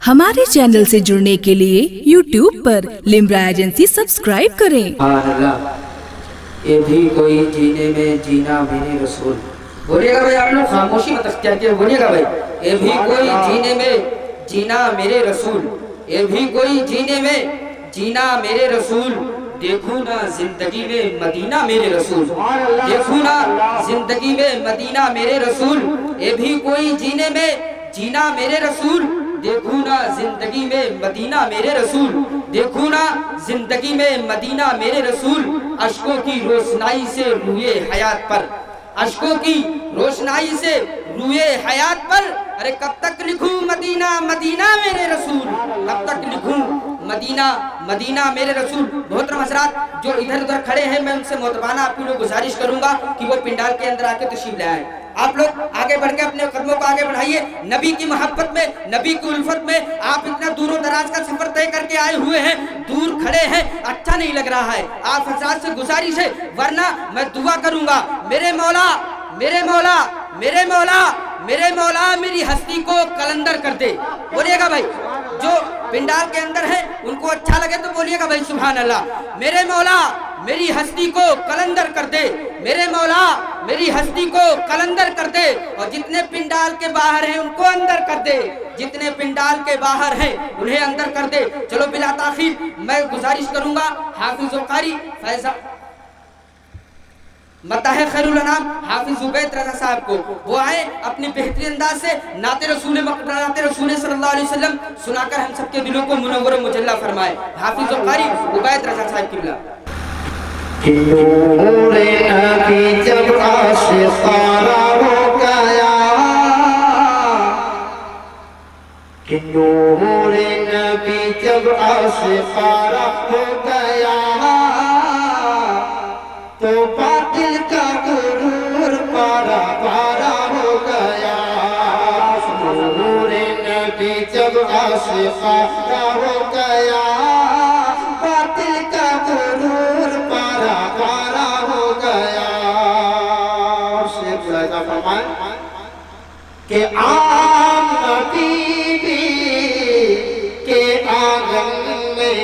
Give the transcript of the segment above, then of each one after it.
हमारे चैनल से जुड़ने के लिए YouTube पर लिम्रा एजेंसी सब्सक्राइब करें। ये भी कोई जीने में जीना मेरे रसूल। बोलिएगा भाई, आप लोग खामोशी मत अख्तियार किए, बोलिएगा भाई। ये भी कोई जीने में जीना मेरे रसूल, ये भी कोई जीने में जीना मेरे रसूल। देखूं ना जिंदगी में मदीना मेरे रसूल, देखूं ना जिंदगी में मदीना मेरे रसूल। ये भी कोई जीने में जीना मेरे रसूल, देखूं ना जिंदगी में मदीना मेरे रसूल, देखूं ना जिंदगी में मदीना मेरे रसूल। अश्कों की रोशनाई से रूए हयात पर, अश्कों की रोशनाई से रूए हयात पर। अरे कब तक लिखूं मदीना मदीना मेरे रसूल, कब तक लिखूं मदीना मदीना मेरे रसूल। मोहतरम हज़रात जो इधर उधर खड़े हैं, मैं उनसे मोहतबाना आपकी लोग गुजारिश करूंगा कि वो पिंडाल के अंदर आके तशरीफ ले आए। आप लोग आगे बढ़ के अपने कदमों को आगे बढ़ाइए। नबी की मोहब्बत में, नबी की उल्फत में आप इतना दूरों दराज का सफर तय करके आए हुए हैं, दूर खड़े हैं, अच्छा नहीं लग रहा है। आप हज़रात से गुजारिश है, वरना मैं दुआ करूंगा, मेरे मौला मेरे मौला मेरे मौला मेरे मौला मेरी हस्ती को कलंदर कर दे। बोलिएगा भाई, जो पिंडाल के अंदर है उनको अच्छा लगे तो बोलिएगा भाई सुभान अल्लाह। मेरे मौला मेरी हस्ती को कलंदर कर दे, मेरे मौला मेरी हस्ती को कलंदर कर दे। और जितने पिंडाल के बाहर हैं उनको अंदर कर दे, जितने पिंडाल के बाहर हैं उन्हें अंदर कर दे। चलो बिला ताखीर मैं गुजारिश करूंगा हाफिज कारी फैजा मताहे खैरुल अनाम हाफिज उबैद रज़ा साहब को, वो आए अपनी बेहतरीन अंदाज से नाते रसूल सल्लल्लाहु अलैहि वसल्लम सुनाकर हम सबके दिलों को मुनव्वर मुजल्ला फरमाए। हाफिज कारी उबैद रज़ा साहब किबला। नूरे नबी जब आशिक़ाना हो गया, कि नूरे नबी जब आशिक़ाना हो गया, तो बातिल का गुरूर पारा पारा हो गया। नूरे नबी जब आशिक़ाना हो गया, बातिल का गुरूर पारा पारा हो गया। शेख ज़ैदा फरमाए कि आम नबी के आंगन में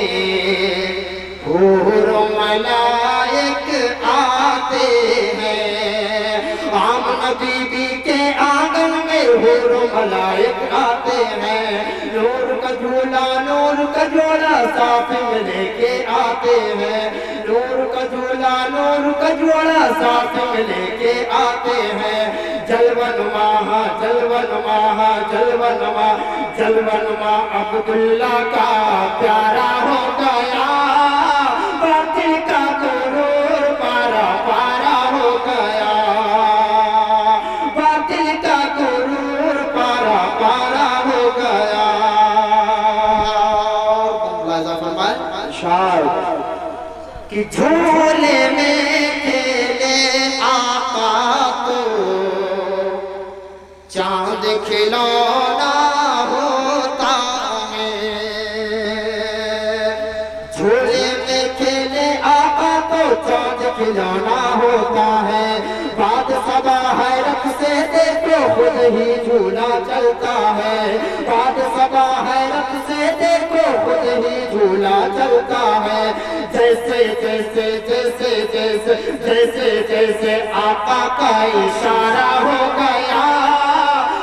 हूर मलाइक आते हैं, आम नबी के आंगन में हूर मलाइक आते हैं। नूर का झोला साथ में लेके आते हैं, नूर का झोला साथ में लेके आते हैं। जलवनुमा जलवनुमा अब्दुल्ला का प्यारा हो गया, बातिल का गुरूर पारा पारा हो गया, बातिल का गुरूर पारा पारा हो गया। कि झोले में खेले आका तो चांद खिलौना होता है, झोले में खेले आका तो चांद खिलौना होता है। बाद सबा हैरत से देखो खुद ही झूला चलता है, बाद सबा हैरत से देखो खुद ही झूला चलता है। जैसे जैसे जैसे जैसे जैसे जैसे आका का इशारा हो गया,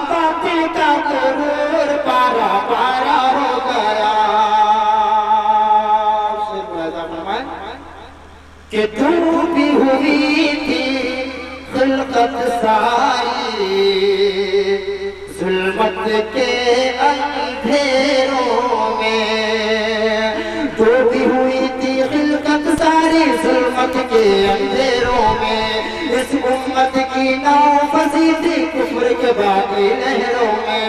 बातिल का गुरूर पारा पारा हो गया। कि तू भी हुई थी खुलकत सारी, जुल्मत के अंधेरों में, तू भी हुई थी खिलकत सारी जुल्मत के अंधेरों में। इस उम्मत की नाव फंसी थी कुफ्र के बाकी लहरों में।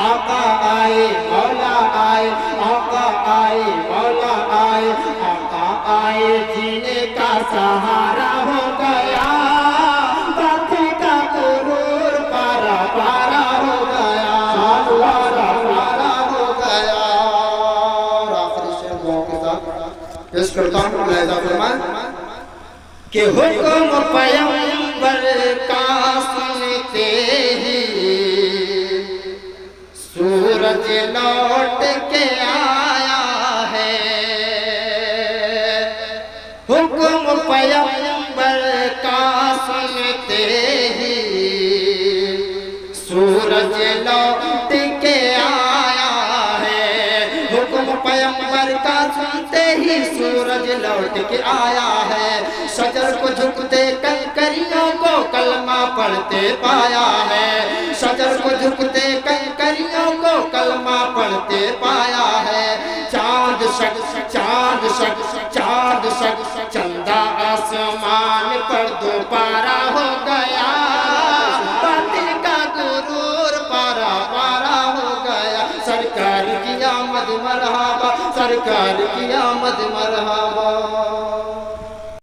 आका आए मौला आए, आका आए मौला आए, आका आए जीने का सहारा हो गया, बातिल का गुरूर पारा पारा हो गया, पारा पारा हो गया। और आखिरी शेर दुआओं के साथ पेश करता हूँ। लहज़ा फरमाए कि हुक्म पैगंबर का सुनते ही सूरज लौट ही सूरज लौट के आया है। हुक्म पैगंबर का सुनते ही सूरज लौट के आया है। शजर को झुकते कंकरियों को कलमा पढ़ते पाया है। शजर को झुकते कंकरियों को कलमा पढ़ते पाया है। चांद शक चांद शक चांद शक चंदा आसमान पर दोबारा हो गया। बातिल का गुरूर पारा पारा हो गया। सरकार की आमद मरहबा, सरकार की आमद मरहबा।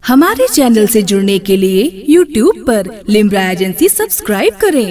हमारे चैनल से जुड़ने के लिए YouTube पर लिम्रा एजेंसी सब्सक्राइब करें।